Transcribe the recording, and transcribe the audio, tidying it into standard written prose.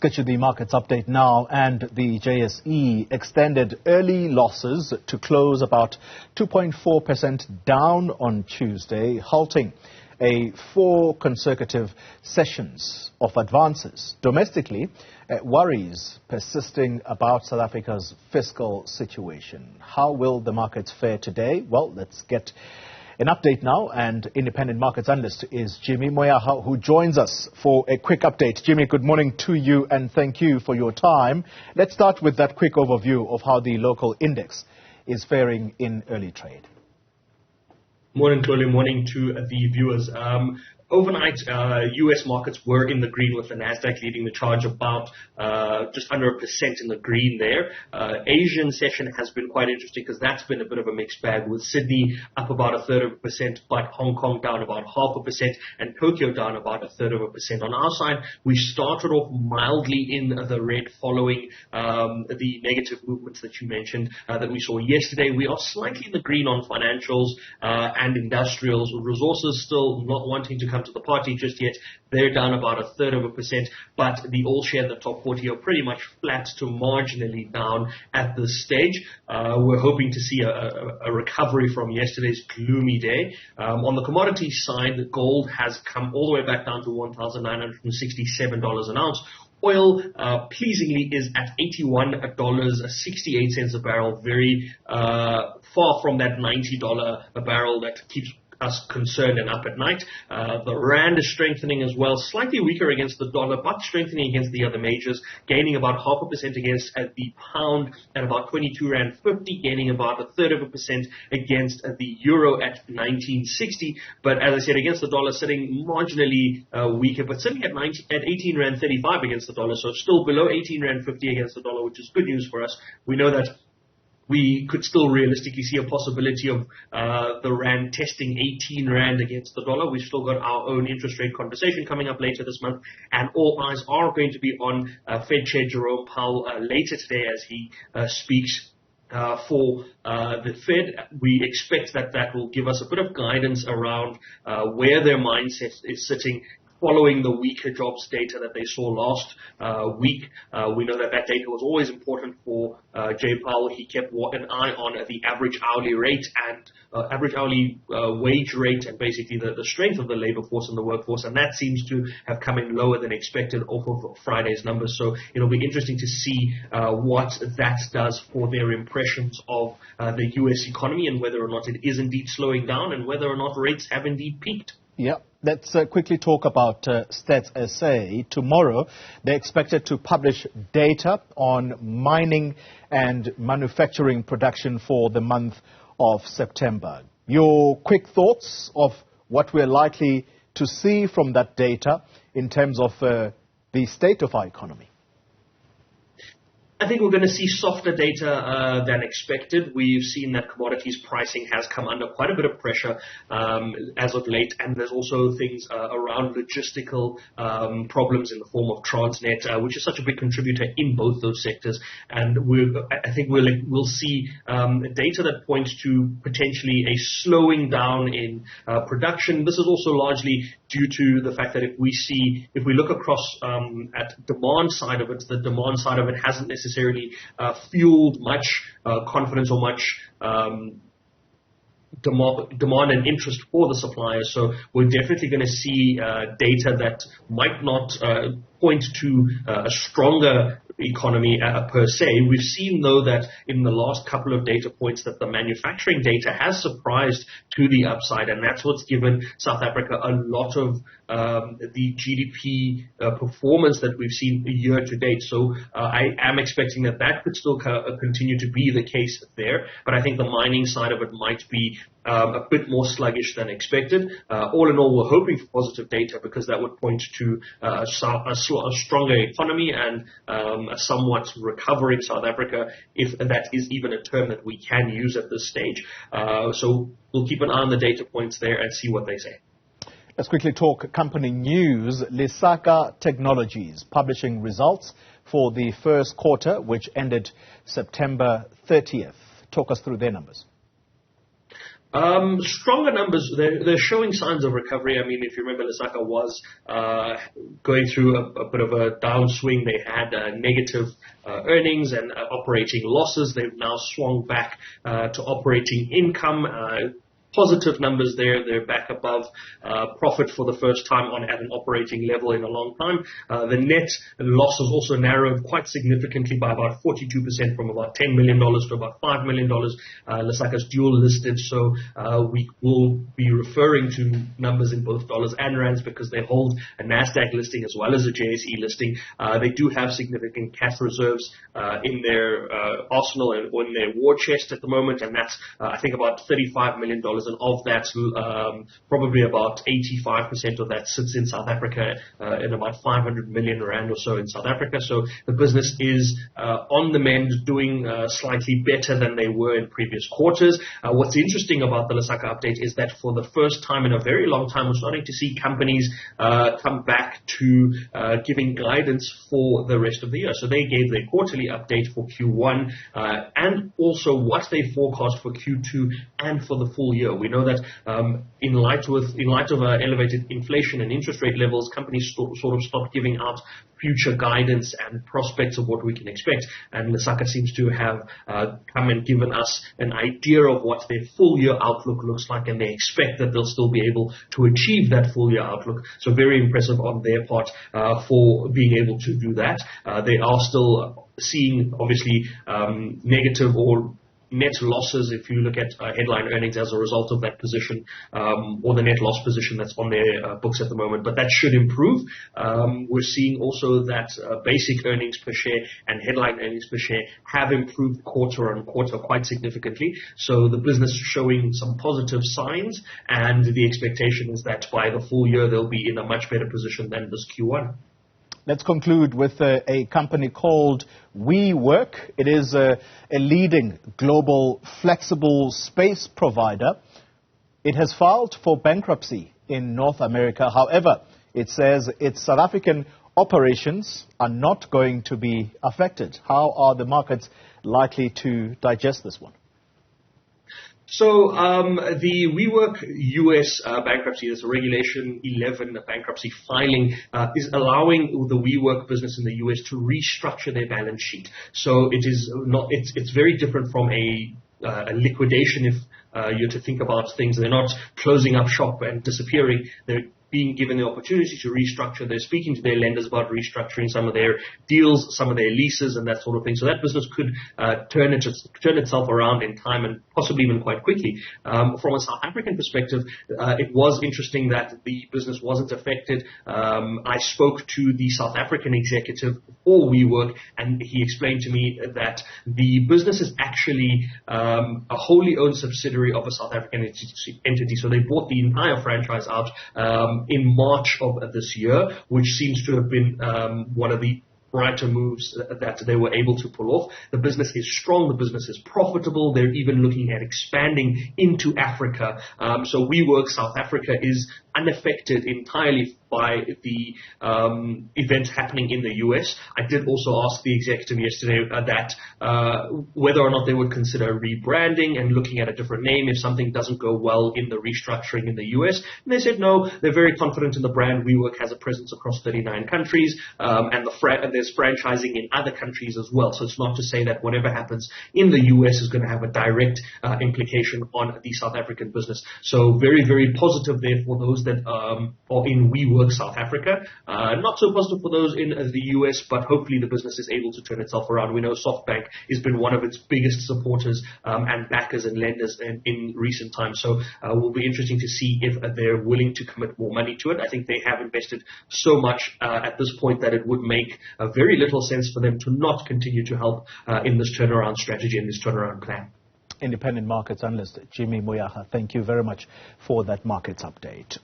get you the markets update now, and the JSE extended early losses to close about 2.4% down on Tuesday, halting 4 consecutive sessions of advances. Domestically, worries persisting about South Africa's fiscal situation. How will the markets fare today? Well, let's get an update now, and independent markets analyst is Jimmy Moyaha, who joins us for a quick update. Jimmy, good morning to you and thank you for your time. Let's start with that quick overview of how the local index is faring in early trade. Morning, Tole. Morning to the viewers. Overnight, U.S. markets were in the green, with the Nasdaq leading the charge, about just under 1% in the green there. Asian session has been quite interesting because that's been a bit of a mixed bag, with Sydney up about 1/3%, but Hong Kong down about 0.5%, and Tokyo down about 1/3%. On our side, we started off mildly in the red following the negative movements that you mentioned that we saw yesterday. We are slightly in the green on financials and industrials. Resources still not wanting to come to the party just yet. They're down about 1/3%, but the all share in the top 40 are pretty much flat to marginally down at this stage. We're hoping to see a recovery from yesterday's gloomy day. On the commodity side, the gold has come all the way back down to $1,967 an ounce. Oil, pleasingly, is at $81.68 a barrel, very far from that $90 a barrel that keeps us concerned and up at night. The rand is strengthening as well, slightly weaker against the dollar, but strengthening against the other majors, gaining about 0.5% against the pound at about 22 rand 50, gaining about 1/3% against the euro at 1960. But as I said, against the dollar, sitting marginally weaker, but sitting at 18 rand 35 against the dollar, so still below 18 rand 50 against the dollar, which is good news for us. We know that we could still realistically see a possibility of the rand testing 18 rand against the dollar. We've still got our own interest rate conversation coming up later this month, and all eyes are going to be on Fed Chair Jerome Powell later today as he speaks for the Fed. We expect that will give us a bit of guidance around where their mindset is sitting following the weaker jobs data that they saw last week. We know that data was always important for Jay Powell. He kept an eye on the average hourly rate and average hourly wage rate, and basically the strength of the labor force and the workforce, and that seems to have come in lower than expected off of Friday's numbers. So it'll be interesting to see what that does for their impressions of the U.S. economy, and whether or not it is indeed slowing down, and whether or not rates have indeed peaked. Yeah, let's quickly talk about Stats SA. Tomorrow, they're expected to publish data on mining and manufacturing production for the month of September. Your quick thoughts of what we're likely to see from that data in terms of the state of our economy? I think we're going to see softer data than expected. We've seen that commodities pricing has come under quite a bit of pressure as of late, and there's also things around logistical problems in the form of Transnet, which is such a big contributor in both those sectors. And I think we'll see data that points to potentially a slowing down in production. This is also largely due to the fact that if we look across at demand side of it, the demand side of it hasn't necessarily fueled much confidence or much demand and interest for the suppliers. So we're definitely going to see data that might not point to a stronger economy per se. We've seen, though, that in the last couple of data points that the manufacturing data has surprised to the upside, and that's what's given South Africa a lot of the GDP performance that we've seen year to date. So I am expecting that could still continue to be the case there, but I think the mining side of it might be a bit more sluggish than expected. All in all, we're hoping for positive data because that would point to a stronger economy and a somewhat recovering South Africa, if that is even a term that we can use at this stage. So we'll keep an eye on the data points there and see what they say. Let's quickly talk company news. Lesaka Technologies publishing results for the first quarter, which ended September 30th. Talk us through their numbers. Stronger numbers. They're showing signs of recovery. I mean, if you remember, Lusaka was going through a bit of a downswing. They had negative earnings and operating losses. They've now swung back to operating income. Positive numbers there. They're back above profit for the first time at an operating level in a long time. The net losses also narrowed quite significantly by about 42%, from about $10 million to about $5 million. Lusaka's dual listed, so we will be referring to numbers in both dollars and rands because they hold a NASDAQ listing as well as a JSE listing. They do have significant cash reserves in their arsenal and in their war chest at the moment, and that's I think about $35 million. And of that, probably about 85% of that sits in South Africa, in about 500 million rand or so in South Africa. So the business is on the mend, doing slightly better than they were in previous quarters. What's interesting about the Lusaka update is that for the first time in a very long time, we're starting to see companies come back to giving guidance for the rest of the year. So they gave their quarterly update for Q1 and also what they forecast for Q2 and for the full year. We know that in light of elevated inflation and interest rate levels, companies sort of stopped giving out future guidance and prospects of what we can expect. And Lusaka seems to have come and given us an idea of what their full year outlook looks like, and they expect that they'll still be able to achieve that full year outlook. So very impressive on their part for being able to do that. They are still seeing obviously negative or net losses if you look at headline earnings as a result of that position, or the net loss position that's on their books at the moment. But that should improve. We're seeing also that basic earnings per share and headline earnings per share have improved quarter on quarter quite significantly. So the business is showing some positive signs, and the expectation is that by the full year they'll be in a much better position than this Q1. Let's conclude with a company called WeWork. It is a leading global flexible space provider. It has filed for bankruptcy in North America. However, it says its South African operations are not going to be affected. How are the markets likely to digest this one? So the WeWork US bankruptcy, this Regulation 11 bankruptcy filing, is allowing the WeWork business in the US to restructure their balance sheet. So it is not. It's very different from a liquidation. If you're to think about things, they're not closing up shop and disappearing. They're being given the opportunity to restructure. They're speaking to their lenders about restructuring some of their deals, some of their leases, and that sort of thing. So that business could turn itself around in time, and possibly even quite quickly. From a South African perspective, it was interesting that the business wasn't affected. I spoke to the South African executive for WeWork, and he explained to me that the business is actually a wholly owned subsidiary of a South African entity. So they bought the entire franchise out in March of this year, which seems to have been one of the brighter moves that they were able to pull off. The business is strong. The business is profitable. They're even looking at expanding into Africa. So WeWork South Africa is unaffected entirely by the event happening in the US. I did also ask the executive yesterday that whether or not they would consider rebranding and looking at a different name if something doesn't go well in the restructuring in the US. And they said no, they're very confident in the brand. WeWork has a presence across 39 countries, and there's franchising in other countries as well. So it's not to say that whatever happens in the US is going to have a direct implication on the South African business. So very, very positive there for those that are in WeWork South Africa. Not so positive for those in the US, but hopefully the business is able to turn itself around. We know SoftBank has been one of its biggest supporters and backers and lenders in recent times. So it will be interesting to see if they're willing to commit more money to it. I think they have invested so much at this point that it would make very little sense for them to not continue to help in this turnaround strategy and this turnaround plan. Independent markets analyst Jimmy Moyaha, thank you very much for that markets update.